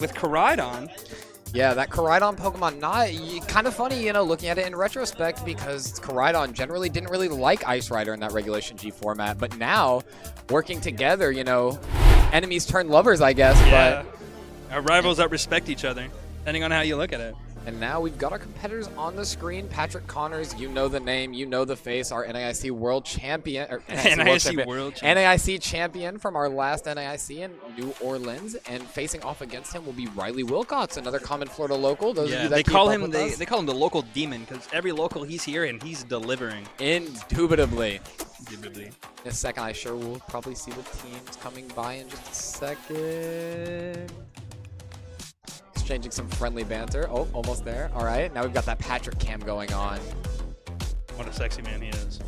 with Koraidon. Yeah, that Koraidon Pokemon, kind of funny, you know, looking at it in retrospect, because Koraidon generally didn't really like Ice Rider in that Regulation G format, but now, working together, you know, enemies turn lovers, I guess. Yeah, our rivals that respect each other, depending on how you look at it. And now we've got our competitors on the screen. Patrick Connors, you know the name, you know the face, our NAIC World Champion. Or NAIC Champion from our last NAIC in New Orleans. And facing off against him will be Riley Wilcox, another common Florida local. Those of you that they call him the local demon, because every local he's here and he's delivering. Indubitably. In a second, I sure will probably see the teams coming by in just a second. Exchanging some friendly banter. Oh, almost there. All right, now we've got that Patrick cam going on. What a sexy man he is.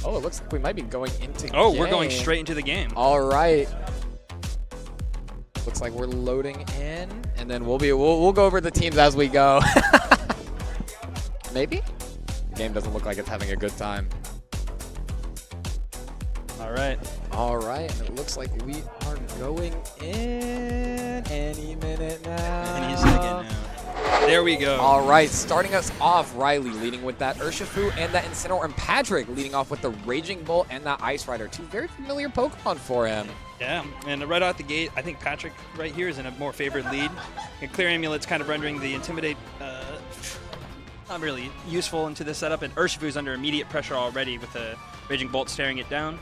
Oh, it looks like we might be going into game. We're going straight into the game. All right. Looks like we're loading in, and then we'll go over the teams as we go. Maybe? The game doesn't look like it's having a good time. All right. All right, and it looks like we are going in any minute now. Any second now. There we go. All right, starting us off, Riley leading with that Urshifu and that Incineroar, and Patrick leading off with the Raging Bolt and that Ice Rider. Two very familiar Pokemon for him. Yeah, and right out the gate, I think Patrick right here is in a more favored lead. And Clear Amulet's kind of rendering the Intimidate not really useful into the setup, and Urshifu's under immediate pressure already with the Raging Bolt staring it down.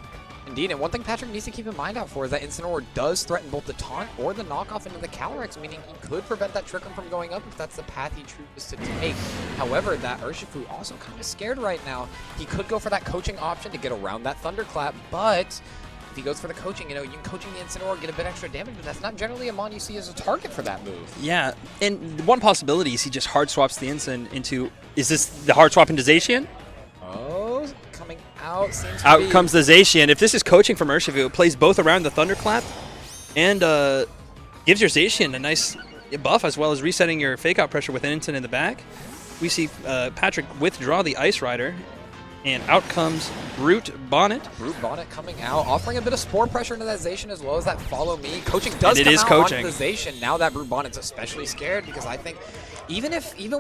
Indeed, and one thing Patrick needs to keep in mind out for is that Incineroar does threaten both the taunt or the knockoff into the Calyrex, meaning he could prevent that Trick Room from going up if that's the path he chooses to take. However, that Urshifu also kind of scared right now. He could go for that coaching option to get around that Thunderclap, but if he goes for the coaching, you know, you can coaching the Incineroar, get a bit extra damage, but that's not generally a mon you see as a target for that move. Yeah, and one possibility is he just hard swaps the Incin into, is this the hard swap into Zacian? Oh, coming out seems out to be. Comes the Zacian. If this is coaching from Urshifu, it plays both around the Thunderclap and gives your Zacian a nice buff, as well as resetting your fake out pressure with an Incin in the back. We see Patrick withdraw the Ice Rider, and out comes Brute Bonnet. Brute Bonnet coming out, offering a bit of Spore pressure into that Zacian, as well as that Follow Me. Coaching does come out onto the Zacian. Now that Brute Bonnet's especially scared, because I think even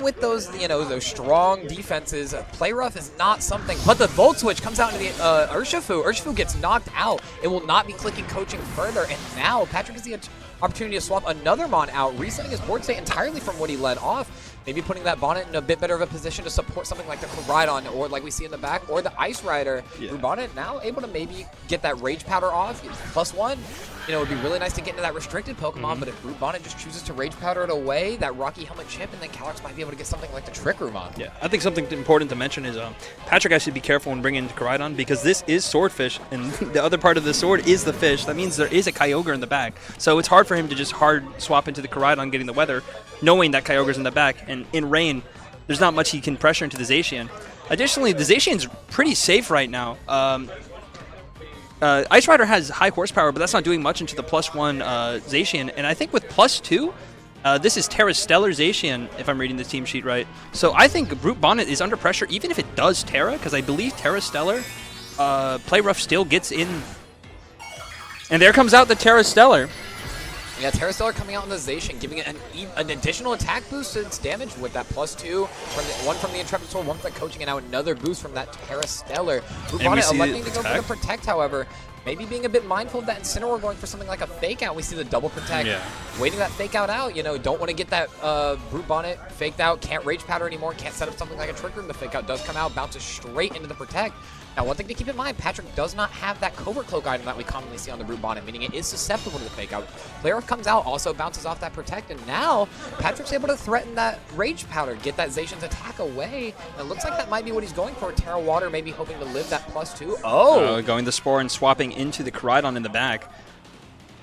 with those, you know, those strong defenses, Play Rough is not something. But the Volt Switch comes out into the Urshifu. Urshifu gets knocked out. It will not be clicking coaching further. And now Patrick has the opportunity to swap another mon out, resetting his board state entirely from what he led off. Maybe putting that Bonnet in a bit better of a position to support something like the Koraidon, or like we see in the back, or the Ice Rider. Yeah. Bonnet now able to maybe get that Rage Powder off, +1. You know, it would be really nice to get into that restricted Pokemon, but if Brute Bonnet just chooses to Rage Powder it away, that Rocky Helmet chip, and then Calyrex might be able to get something like the Trick Room on. Yeah, I think something important to mention is Patrick has to be careful when bringing in Koraidon, because this is Swordfish, and the other part of the sword is the fish. That means there is a Kyogre in the back. So it's hard for him to just hard swap into the Koraidon getting the weather, knowing that Kyogre's in the back, and in rain, there's not much he can pressure into the Zacian. Additionally, the Zacian's pretty safe right now. Ice Rider has high horsepower, but that's not doing much into the +1 Zacian. And I think with +2, this is Terra Stellar Zacian, if I'm reading the team sheet right. So I think Brute Bonnet is under pressure, even if it does Terra, because I believe Terra Stellar, Play Rough still gets in. And there comes out the Terra Stellar. Yeah, Terra Stellar coming out on the Zacian, giving it an additional attack boost to its damage with that +2. One from the Intrepid Sword, one from the coaching, and now another boost from that Terra Stellar. Brute Bonnet electing to go for the Protect, however. Maybe being a bit mindful of that Incineroar, going for something like a Fake Out. We see the double Protect, waiting that Fake Out. You know, don't want to get that Brute Bonnet faked out, can't Rage Powder anymore, can't set up something like a Trick Room. The Fake Out does come out, bounces straight into the Protect. Now, one thing to keep in mind, Patrick does not have that Covert Cloak item that we commonly see on the Brute Bonnet, meaning it is susceptible to the Fake Out. Play Rough comes out, also bounces off that Protect, and now Patrick's able to threaten that Rage Powder, get that Zacian's attack away. And it looks like that might be what he's going for. Terra Water maybe hoping to live that +2. Going the Spore and swapping into the Koraidon in the back.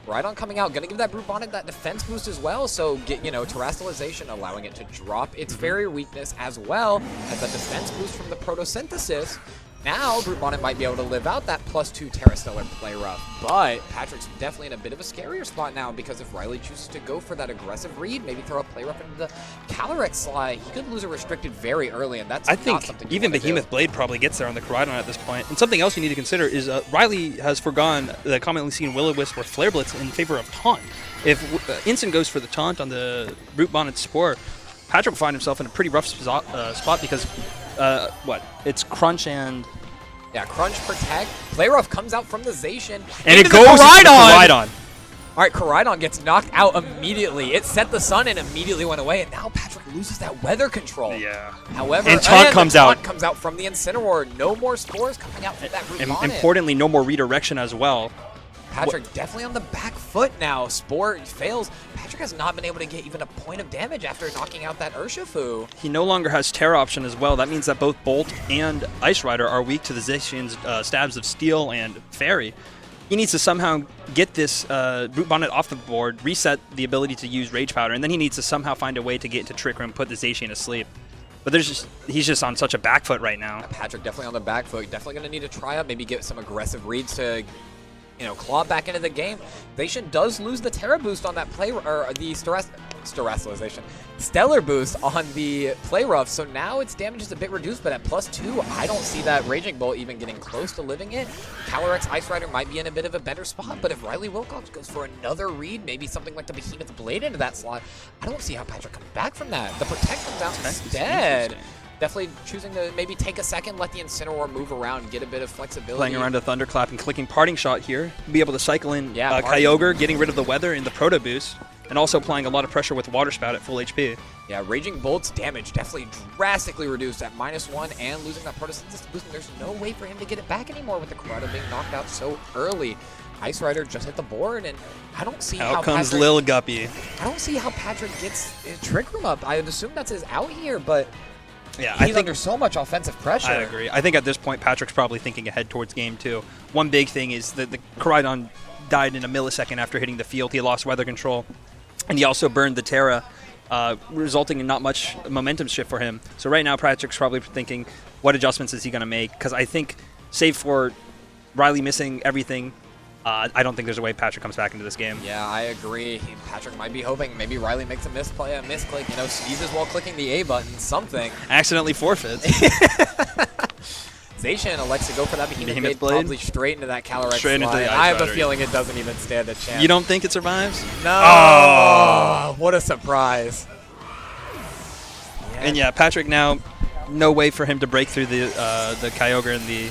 Koraidon coming out, gonna give that Brute Bonnet that defense boost as well, so get, you know, Terastallization, allowing it to drop its Fairy weakness, as well as that defense boost from the Photosynthesis. Now, Brute Bonnet might be able to live out that +2 Terra Stellar play rough, but Patrick's definitely in a bit of a scarier spot now because if Riley chooses to go for that aggressive read, maybe throw a play rough into the Calyrex slide, he could lose a restricted very early, and that's I not think something even Behemoth Blade probably gets there on the Koraidon at this point. And something else you need to consider is Riley has forgone the commonly seen Will-O-Wisp or Flare Blitz in favor of Taunt. If Instant goes for the Taunt on the Brute Bonnet Spore, Patrick will find himself in a pretty rough spot because, it's Crunch and... Yeah, Crunch, Protect. Play Rough comes out from the Zacian. And it goes to Koraidon! All right, Koraidon gets knocked out immediately. It set the sun and immediately went away, and now Patrick loses that weather control. Yeah. However, and Taunt comes out. Comes out from the Incineroar. No more spores coming out from that Brute Bonnet. Importantly, no more redirection as well. Patrick definitely on the back foot now. Spore fails. Patrick has not been able to get even a point of damage after knocking out that Urshifu. He no longer has Terra option as well. That means that both Bolt and Ice Rider are weak to the Zacian's stabs of Steel and Fairy. He needs to somehow get this Brute Bonnet off the board, reset the ability to use Rage Powder, and then he needs to somehow find a way to get into Trick Room, put the Zacian asleep. But he's just on such a back foot right now. Patrick definitely on the back foot. Definitely going to need to try up, maybe get some aggressive reads to claw back into the game. Zacian does lose the Terra boost on that play, or the Stellar boost on the play rough, so now its damage is a bit reduced, but at +2, I don't see that Raging Bolt even getting close to living it. Calyrex Ice Rider might be in a bit of a better spot, but if Riley Wilcox goes for another read, maybe something like the Behemoth Blade into that slot, I don't see how Patrick comes back from that. The Protect comes out instead. Definitely choosing to maybe take a second, let the Incineroar move around, get a bit of flexibility. Playing around a Thunderclap and clicking Parting Shot here. Be able to cycle in Kyogre, getting rid of the weather in the Proto Boost, and also applying a lot of pressure with Water Spout at full HP. Yeah, Raging Bolt's damage definitely drastically reduced at -1 and losing that Photosynthesis boost. And there's no way for him to get it back anymore with the Koraidon being knocked out so early. Ice Rider just hit the board, and I don't see how comes Lil Guppy. I don't see how Patrick gets his Trick Room up. I would assume that's his out here, but yeah, he's under so much offensive pressure. I agree. I think at this point, Patrick's probably thinking ahead towards game 2. One big thing is that the Koraidon died in a millisecond after hitting the field. He lost weather control, and he also burned the Terra, resulting in not much momentum shift for him. So right now, Patrick's probably thinking, what adjustments is he going to make? Because I think, save for Riley missing everything, I don't think there's a way Patrick comes back into this game. Yeah, I agree. Patrick might be hoping maybe Riley makes a misplay, a misclick, sneezes while clicking the A button, something. Accidentally forfeits. Zacian elects to go for that Behemoth Blade, probably straight into that Calyrex straight into the Ice I have Rider. A feeling it doesn't even stand a chance. You don't think it survives? No. Oh, what a surprise. Yeah. And yeah, Patrick now, no way for him to break through the Kyogre and the...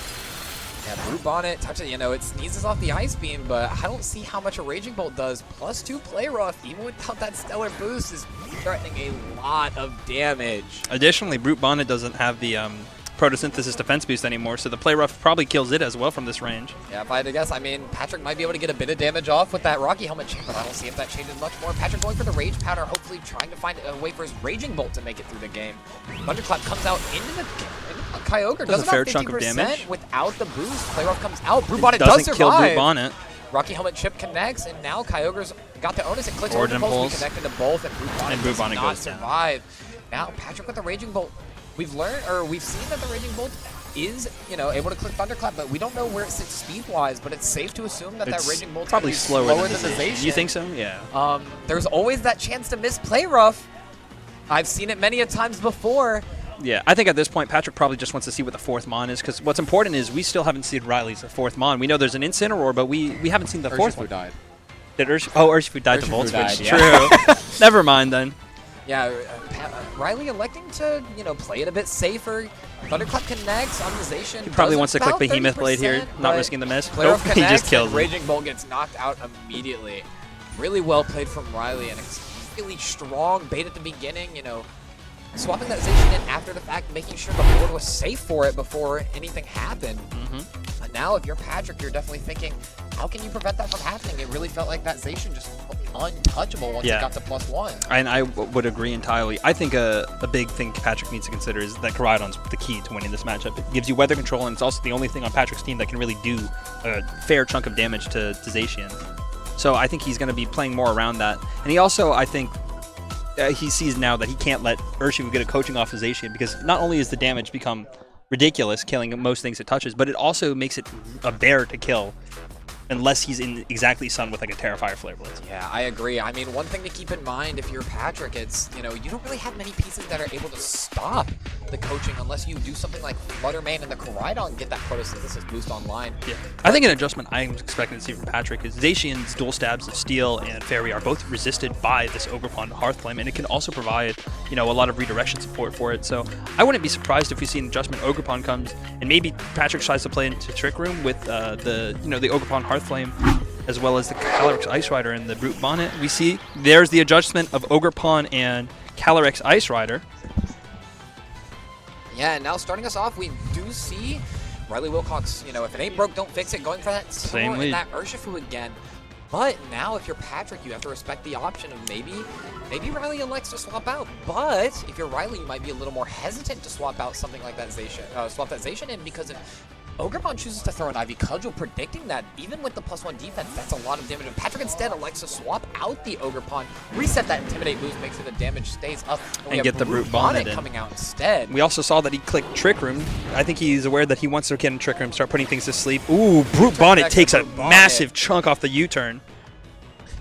Yeah, Brute Bonnet, it sneezes off the Ice Beam, but I don't see how much a Raging Bolt does. +2 Play Rough, even without that Stellar boost, is threatening a lot of damage. Additionally, Brute Bonnet doesn't have the Photosynthesis defense boost anymore, so the Play Rough probably kills it as well from this range. Yeah, if I had to guess, Patrick might be able to get a bit of damage off with that Rocky Helmet chain, but I don't see if that changes much more. Patrick going for the Rage Powder, hopefully trying to find a way for his Raging Bolt to make it through the game. Thunderclap comes out into the Kyogre, does a fair chunk of damage without the boost. Play Rough comes out. Brute Bonnet does survive. Kill Brute Bonnet. Rocky Helmet chip connects, and now Kyogre's got the onus and clicks Origin Pulse. We connected to both, and Brute Bonnet does not goes survive. Now Patrick with the Raging Bolt. We've seen that the Raging Bolt is, able to click Thunderclap, but we don't know where it sits speed-wise, but it's safe to assume that that Raging Bolt's probably slower than the Zacian. You think so? Yeah. There's always that chance to miss Play Rough. I've seen it many a times before. Yeah, I think at this point, Patrick probably just wants to see what the 4th Mon is, because what's important is we still haven't seen Riley's 4th Mon. We know there's an Incineroar, but we haven't seen the 4th one. Died. Did Urshifu died to Volt Switch? Yeah. True. Never mind then. Yeah, Riley electing to, play it a bit safer. Thunderclap connects on the Zacian. He probably wants to click Behemoth Blade here, not risking the miss. Nope, he just kills him. Raging Bolt gets knocked out immediately. Really well played from Riley, and it's really strong bait at the beginning, swapping that Zacian in after the fact, making sure the board was safe for it before anything happened. But now, if you're Patrick, you're definitely thinking, how can you prevent that from happening? It really felt like that Zacian just untouchable once it got to +1. And I would agree entirely. I think a big thing Patrick needs to consider is that Koraidon's the key to winning this matchup. It gives you weather control, and it's also the only thing on Patrick's team that can really do a fair chunk of damage to Zacian. So I think he's going to be playing more around that. And he also, I think, he sees now that he can't let Urshifu get a coaching off his Zacian, because not only is the damage become ridiculous, killing most things it touches, but it also makes it a bear to kill. Unless he's in exactly sun with like a Terrifier Flare Blitz. Yeah, I agree. I mean, one thing to keep in mind if you're Patrick, it's, you don't really have many pieces that are able to stop the coaching unless you do something like Fluttermane and the Koraidon and get that photosynthesis boost online. Yeah. I think an adjustment I'm expecting to see from Patrick is Zacian's dual stabs of Steel and Fairy are both resisted by this Ogerpon Hearthflame, and it can also provide, a lot of redirection support for it. So I wouldn't be surprised if we see an adjustment. Ogerpon comes, and maybe Patrick tries to play into Trick Room with the Ogerpon Hearthflame, as well as the Calyrex Ice Rider and the Brute Bonnet. We see there's the adjustment of Ogerpon and Calyrex Ice Rider. Yeah, and now starting us off, we do see Riley Wilcox, if it ain't broke, don't fix it, going for that Same and lead. that Urshifu again. But now if you're Patrick, you have to respect the option of maybe Riley elects to swap out. But if you're Riley, you might be a little more hesitant to swap out something like that swap that Zacian in, because if Ogerpon chooses to throw an Ivy Cudgel, predicting that even with the +1 defense, that's a lot of damage. And Patrick instead elects to swap out the Ogerpon, reset that Intimidate boost, make sure the damage stays up, and get the Brute Bonnet coming out instead. We also saw that he clicked Trick Room. I think he's aware that he wants to get in Trick Room, start putting things to sleep. Ooh, Brute Bonnet takes a massive chunk off the U-turn.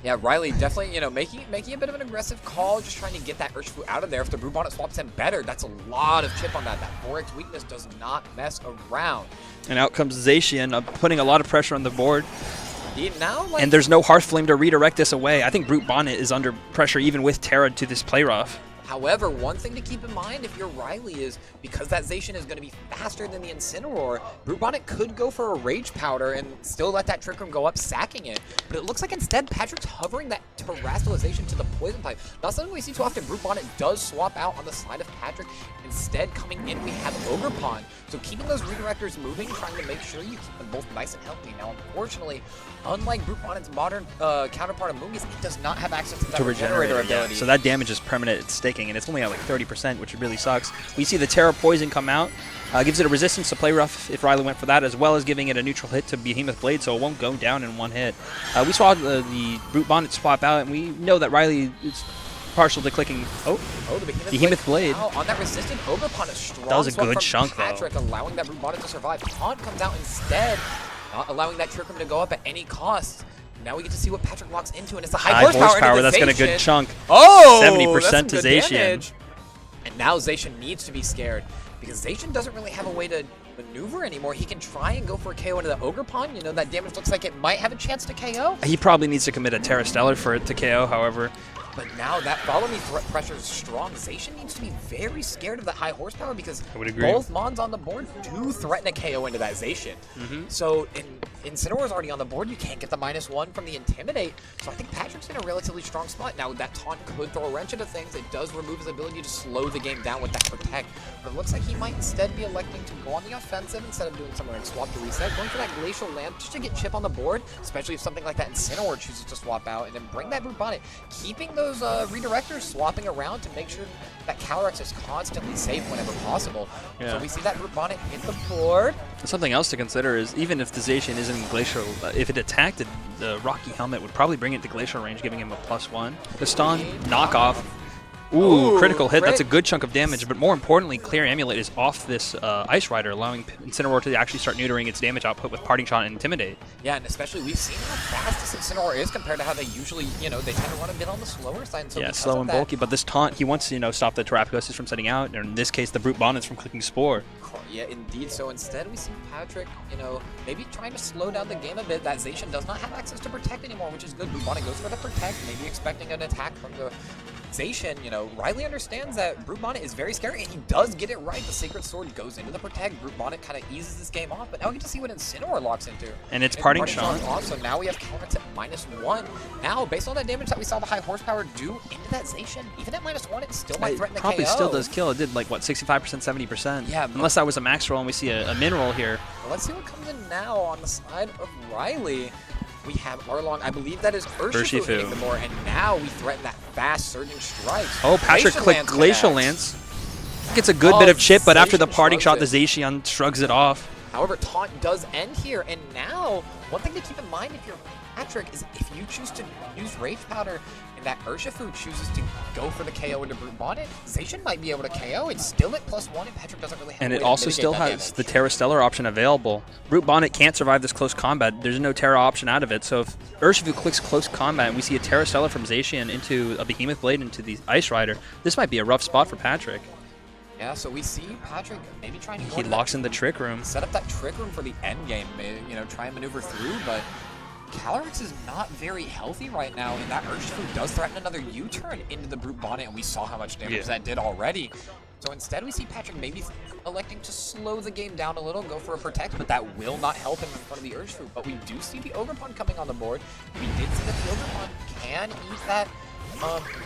Yeah, Riley definitely, making a bit of an aggressive call, just trying to get that Urshifu out of there. If the Brute Bonnet swaps him better, that's a lot of chip on that. That 4x weakness does not mess around. And out comes Zacian, putting a lot of pressure on the board. Now, and there's no Hearthflame to redirect this away. I think Brute Bonnet is under pressure even with Terra to this play rough. However, one thing to keep in mind if you're Riley is because that Zacian is going to be faster than the Incineroar, Brute Bonnet could go for a Rage Powder and still let that Trick Room go up, sacking it. But it looks like instead Patrick's hovering that Terastallization to the Poison type. Not something we see too often. Brute Bonnet does swap out on the side of Patrick. Instead, coming in, we have Ogerpon. So keeping those redirectors moving, trying to make sure you keep them both nice and healthy. Now, unfortunately, unlike Brute Bonnet's modern counterpart of Moongus, it does not have access to that Regenerator ability. Yeah. So that damage is permanent, it's staking, and it's only at like 30%, which really sucks. We see the Terra Poison come out, gives it a resistance to play rough if Riley went for that, as well as giving it a neutral hit to Behemoth Blade, so it won't go down in one hit. We saw the Brute Bonnet swap out, and we know that Riley is partial to clicking. Oh, the Behemoth Blade. On that resistant Ogerpon, a strong that was a good from chunk, Patrick, though. allowing that Brute Bonnet to survive. Taunt comes out instead, not allowing that Trick Room to go up at any cost. Now we get to see what Patrick locks into, and it's the high horsepower. That's got a good chunk. Oh, 70% to Zacian. And now Zacian needs to be scared because Zacian doesn't really have a way to maneuver anymore. He can try and go for a KO into the Ogerpon. That damage looks like it might have a chance to KO. He probably needs to commit a Terra Stellar for it to KO, however. But now that follow me threat pressure is strong. Zacian needs to be very scared of that high horsepower because both Mons on the board do threaten a KO into that Zacian. So Incineroar's already on the board. You can't get the -1 from the Intimidate. So I think Patrick's in a relatively strong spot. Now that taunt could throw a wrench into things. It does remove his ability to slow the game down with that Protect. But it looks like he might instead be electing to go on the offensive instead of doing somewhere and swap to reset. Going for that Glacial Lamp just to get chip on the board, especially if something like that Incineroar chooses to swap out and then bring that Brute Bonnet. Keeping those redirectors swapping around to make sure that Calyrex is constantly safe whenever possible. Yeah. So we see that Brute Bonnet hit the board. Something else to consider is even if the Zacian isn't glacial, if it attacked it, the Rocky Helmet would probably bring it to glacial range, giving him a +1. The stun, knockoff. Ooh, critical hit. That's a good chunk of damage, but more importantly, Clear Amulet is off this Ice Rider, allowing Incineroar to actually start neutering its damage output with Parting Shot and Intimidate. Yeah, and especially we've seen how fast this Incineroar is compared to how they usually, they tend to run a bit on the slower side. So yeah, slow and bulky, but this taunt, he wants to, stop the Terapagos from setting out, and in this case, the Brute Bonnets from clicking Spore. Yeah, indeed. So instead, we see Patrick, maybe trying to slow down the game a bit. That Zacian does not have access to Protect anymore, which is good. Brute Bonnet goes for the Protect, maybe expecting an attack from the Zacian. Riley understands that Brute Bonnet is very scary, and he does get it right. The Sacred Sword goes into the Protect. Brute Bonnet kind of eases this game off, but now we get to see what Incineroar locks into. And it's Parting Shot. So now we have Calyrex at -1. Now, based on that damage that we saw the high horsepower do into that Zacian, even at -1, it still might threaten the KO. Probably still does kill. It did like, what, 65%, 70%? Yeah. Unless that was a max roll and we see a min roll here. Well, let's see what comes in now on the side of Riley. We have Arlong, I believe that is Urshifu hitting the board, and now we threaten that fast surging strike. Oh, Patrick clicked Glacial Lance. Gets a good bit of chip, but after the Parting Shot, the Zacian shrugs it off. However, taunt does end here, and now, one thing to keep in mind if you're Patrick is if you choose to use Rage Powder and that Urshifu chooses to go for the KO into Brute Bonnet, Zacian might be able to KO. It's still at +1, and Patrick doesn't really have And a way it to also mitigate still that has damage. the Terra Stellar option available. Brute Bonnet can't survive this close combat. There's no Terra option out of it. So if Urshifu clicks close combat and we see a Terra Stellar from Zacian into a Behemoth Blade into the Ice Rider, this might be a rough spot for Patrick. Yeah, so we see Patrick maybe trying to go He into locks in the Trick Room. set up that Trick Room for the end game, you know, try and maneuver through, but Calyrex is not very healthy right now, and that Urshifu does threaten another U-turn into the Brute Bonnet, and we saw how much damage that did already. So instead we see Patrick maybe electing to slow the game down a little, go for a Protect, but that will not help him in front of the Urshifu. But we do see the Ogerpon coming on the board. We did see that the Ogerpon can eat that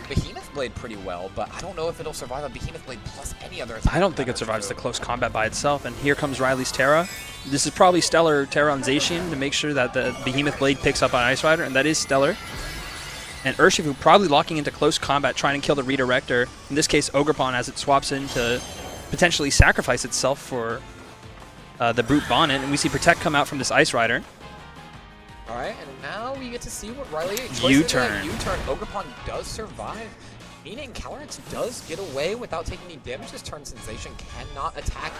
Behemoth Blade pretty well, but I don't know if it'll survive a Behemoth Blade plus any other attack. I don't think it survives the close combat by itself. And here comes Riley's Terra. This is probably Stellar Terra on Zacian to make sure that the Behemoth Blade picks up on Ice Rider, and that is Stellar. And Urshifu probably locking into close combat, trying to kill the Redirector. In this case, Ogerpon, as it swaps in to potentially sacrifice itself for the Brute Bonnet. And we see Protect come out from this Ice Rider. All right, and now we get to see what Riley U-turn. U-turn. Ogerpon does survive, meaning Calyrex does get away without taking any damage this turn. Sensation cannot attack.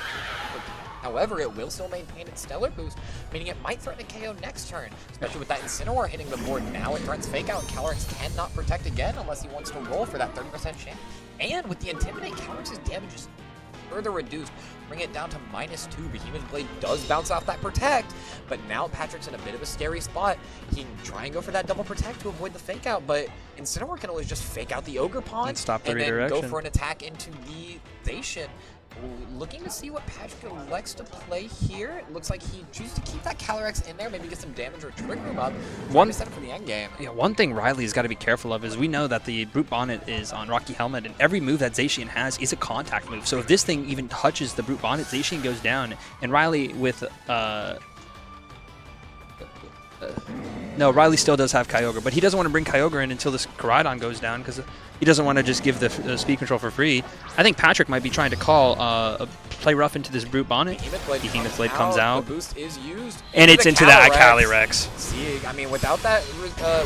However, it will still maintain its Stellar boost, meaning it might threaten a KO next turn, especially with that Incineroar hitting the board. Now it threatens Fake Out. Calyrex cannot protect again unless he wants to roll for that 30% chance. And with the Intimidate, Calyrex's damage is further reduced, bring it down to -2. Behemoth Blade does bounce off that Protect, but now Patrick's in a bit of a scary spot. He can try and go for that double Protect to avoid the Fake Out, but Incineroar can always just Fake Out the Ogerpon And stop the and then redirection. go for an attack into the Zacian. Looking to see what Patrick elects to play here. It looks like he chooses to keep that Calyrex in there, maybe get some damage or Trick Room up. One set up for the end game. Yeah, one thing Riley's got to be careful of is we know that the Brute Bonnet is on Rocky Helmet, and every move that Zacian has is a contact move. So if this thing even touches the Brute Bonnet, Zacian goes down. And Riley with no, Riley still does have Kyogre, but he doesn't want to bring Kyogre in until this Koraidon goes down because he doesn't want to just give the speed control for free. I think Patrick might be trying to call a play rough into this Brute Bonnet. Behemoth Blade comes out. The boost is used. And it's into that Calyrex. See, I mean, without that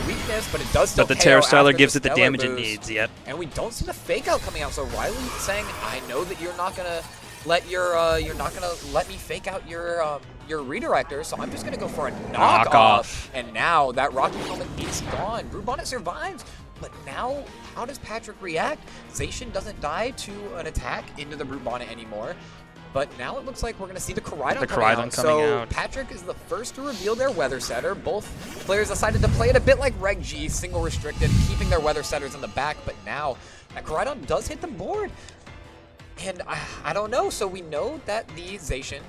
weakness, but it does still But the KO Terra Stellar after gives it the Stellar damage it boost. needs, yep. And we don't see the Fake Out coming out, so Riley saying, I know that you're not gonna let your you're not gonna let me Fake Out your Redirector, so I'm just gonna go for a knockoff. And now that Rocky Helmet is gone. Brute Bonnet survives, but now how does Patrick react? Zacian doesn't die to an attack into the Brute Bonnet anymore. But now it looks like we're going to see the Koraidon coming out. So Patrick is the first to reveal their Weather Setter. Both players decided to play it a bit like Reg G, single restricted, keeping their Weather Setters in the back. But now that Koraidon does hit the board. And I don't know. So we know that the Zacian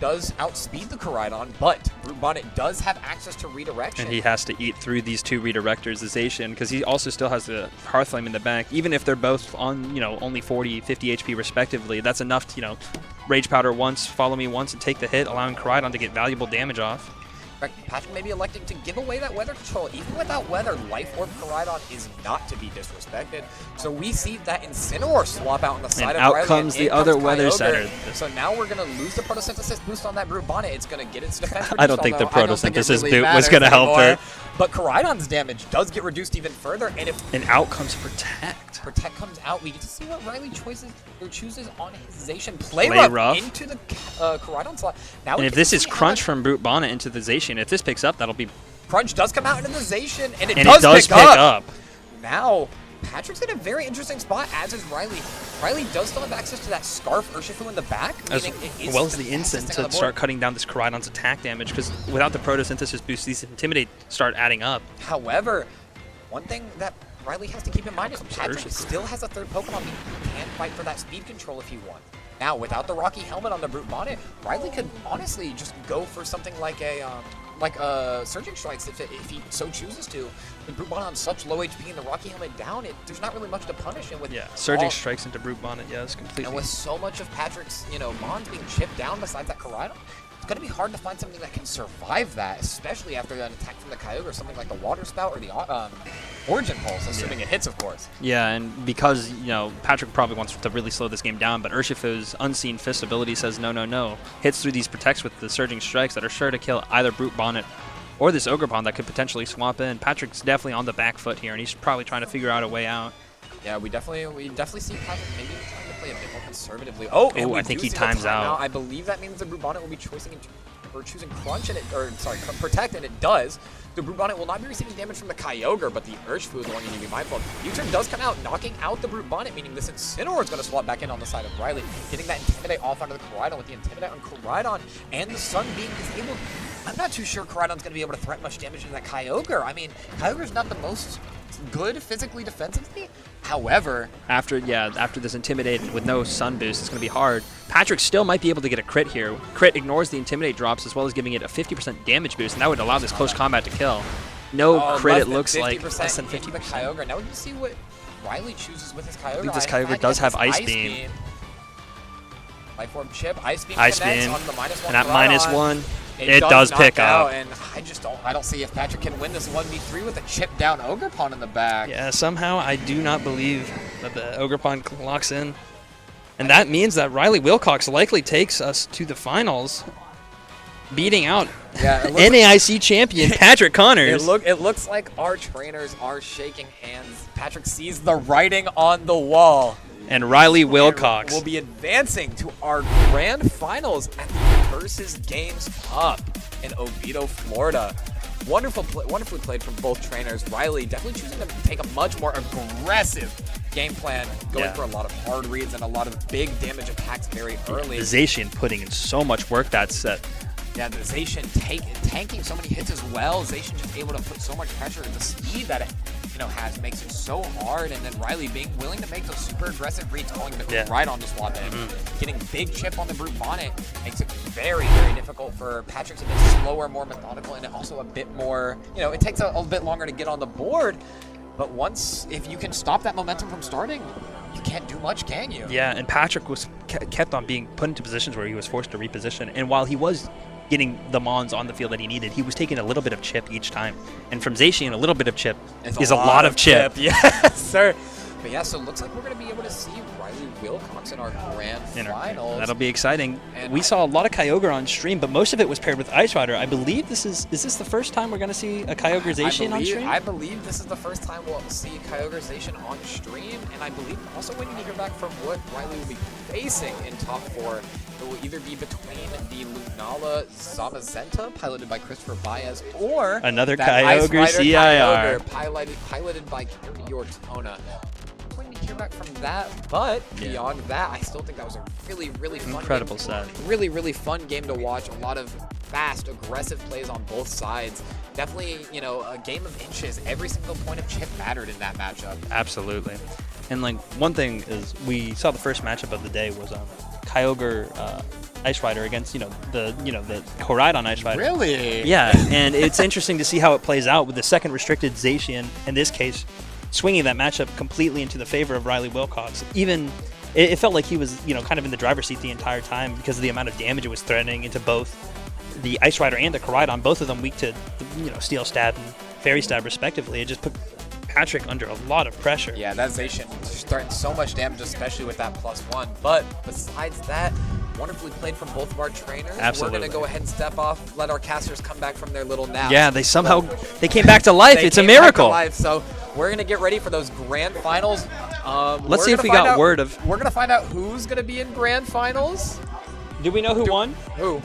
does outspeed the Koraidon, but Brute Bonnet does have access to redirection. And he has to eat through these two redirectors, the Zacian, because he also still has the Hearth Flame in the back. Even if they're both on, only 40, 50 HP respectively, that's enough to, Rage Powder once, Follow Me once, and take the hit, allowing Koraidon to get valuable damage off. Patrick may be electing to give away that weather control. Even without weather, Life Orb Koraidon is not to be disrespected. So we see that Incineroar swap out on the side and of out Riley, comes the other Weather Setter. So now we're going to lose the Photosynthesis boost on that Brute Bonnet. It's going to get its defense reduced. I don't think the Photosynthesis really boot was going to help her. But Koraidon's damage does get reduced even further. And out comes Protect. Protect comes out. We get to see what Riley chooses on his Zacian. Play rough into the Koraidon slot. Now and if this is Crunch from Brute Bonnet into the Zacian, if this picks up, that'll be... Crunch does come out into the Zacian, and it does pick up. Now, Patrick's in a very interesting spot, as is Riley. Riley does still have access to that Scarf Urshifu in the back. As well as the Instant to start cutting down this Koraidon's attack damage, because without the Photosynthesis boost, these Intimidate start adding up. However, one thing that Riley has to keep in mind is Patrick still has a third Pokemon. He can fight for that speed control if he wants. Now, without the Rocky Helmet on the Brute Bonnet, Riley could honestly just go for something like a Surging Strikes if he so chooses to. The Brute Bonnet on such low HP and the Rocky Helmet down, there's not really much to punish him with. Yeah, Surging Strikes into Brute Bonnet, yes, completely. And with so much of Patrick's, Mons being chipped down besides that Koraidon, it's going to be hard to find something that can survive that, especially after an attack from the Kyogre, something like the Water Spout or the Origin Pulse, assuming it hits, of course. Yeah, and because, Patrick probably wants to really slow this game down, but Urshifu's Unseen Fist ability says no, no, no. Hits through these Protects with the Surging Strikes that are sure to kill either Brute Bonnet or this Ogre Pawn that could potentially swap in. Patrick's definitely on the back foot here, and he's probably trying to figure out a way out. Yeah, we definitely see Patrick maybe trying to play a bit more conservatively. Oh, and I think he times out. I believe that means the Brute Bonnet will be choosing Crunch, Protect, and it does. The Brute Bonnet will not be receiving damage from the Kyogre, but the Urshifu is the one you need to be mindful of. U-turn does come out, knocking out the Brute Bonnet, meaning this Incineroar is going to swap back in on the side of Riley, getting that Intimidate off onto the Koraidon with the Intimidate on Koraidon and the Sun being disabled. I'm not too sure Koraidon's going to be able to threaten much damage into that Kyogre. I mean, Kyogre's not the most good physically defensively. However, after this Intimidate with no Sun boost, it's going to be hard. Patrick still might be able to get a crit here. Crit ignores the Intimidate drops as well as giving it a 50% damage boost, and that would allow this close combat to kill. No crit, it looks like less than 50%. Kyogre. Now we can see what Riley chooses with his Kyogre. I think this Kyogre does have Ice Beam. Life Orb chip, Ice Beam Ice connects Beam. on the -1 and at -1, it does does knock pick out, up. and I don't see if Patrick can win this 1v3 with a chip down Ogre Pawn in the back. Yeah, somehow I do not believe that the Ogre Pawn locks in. And that means that Riley Wilcox likely takes us to the finals, beating out NAIC champion Patrick Connors. It looks like our trainers are shaking hands. Patrick sees the writing on the wall. And Riley Wilcox will be advancing to our grand finals at the Versus Games Hub in Oveido, Florida. Wonderfully played from both trainers. Riley definitely choosing to take a much more aggressive game plan, going for a lot of hard reads and a lot of big damage attacks very early. Zacian putting in so much work that set. Yeah, the Zacian tanking so many hits as well. Zacian just able to put so much pressure, and the speed that it has makes it so hard, and then Riley being willing to make those super aggressive reads, calling the right on the swap in. Getting big chip on the Brute Bonnet makes it very, very difficult for Patrick to get slower, more methodical, and also a bit more, it takes a bit longer to get on the board, but if you can stop that momentum from starting, you can't do much, can you? Yeah, and Patrick was kept on being put into positions where he was forced to reposition, and while he was getting the Mons on the field that he needed, he was taking a little bit of chip each time. And from Zacian, a little bit of chip is a lot of chip. Yes, sir. But yeah, so it looks like we're going to be able to see Riley Wilcox in our grand finals. That'll be exciting. And we saw a lot of Kyogre on stream, but most of it was paired with Ice Rider. I believe is this the first time we're going to see a Kyogre Zacian on stream? I believe this is the first time we'll see Kyogre Zacian on stream, and I believe also waiting to hear back from what Riley will be facing in top 4. It will either be between the Lunala Zamazenta, piloted by Christopher Baez, or another Kyogre CIR, piloted by Yortona. Waiting to hear back from that, but beyond that, I still think that was a really, really fun incredible set. Really, really fun game to watch. A lot of fast, aggressive plays on both sides. Definitely, a game of inches. Every single point of chip mattered in that matchup. Absolutely. And one thing is, we saw the first matchup of the day was Kyogre Ice Rider against the Koraidon Ice Rider. Really? Yeah, and it's interesting to see how it plays out with the second restricted Zacian in this case, swinging that matchup completely into the favor of Riley Wilcox. Even it felt like he was kind of in the driver's seat the entire time because of the amount of damage it was threatening into both the Ice Rider and the Koraidon, both of them weak to Steel Stab and Fairy Stab respectively. It just put Patrick under a lot of pressure. Yeah, that Zacian starting so much damage, especially with that +1. But besides that, wonderfully played from both of our trainers. Absolutely. We're going to go ahead and step off, let our casters come back from their little nap. Yeah, they came back to life. It's a miracle. So we're going to get ready for those grand finals. Let's see if we got word of. We're going to find out who's going to be in grand finals. Do we know who won? Who?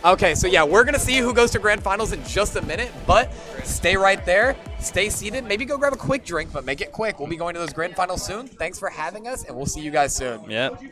Okay, so yeah, we're going to see who goes to grand finals in just a minute, but stay right there, stay seated, maybe go grab a quick drink, but make it quick. We'll be going to those grand finals soon. Thanks for having us, and we'll see you guys soon. Yep.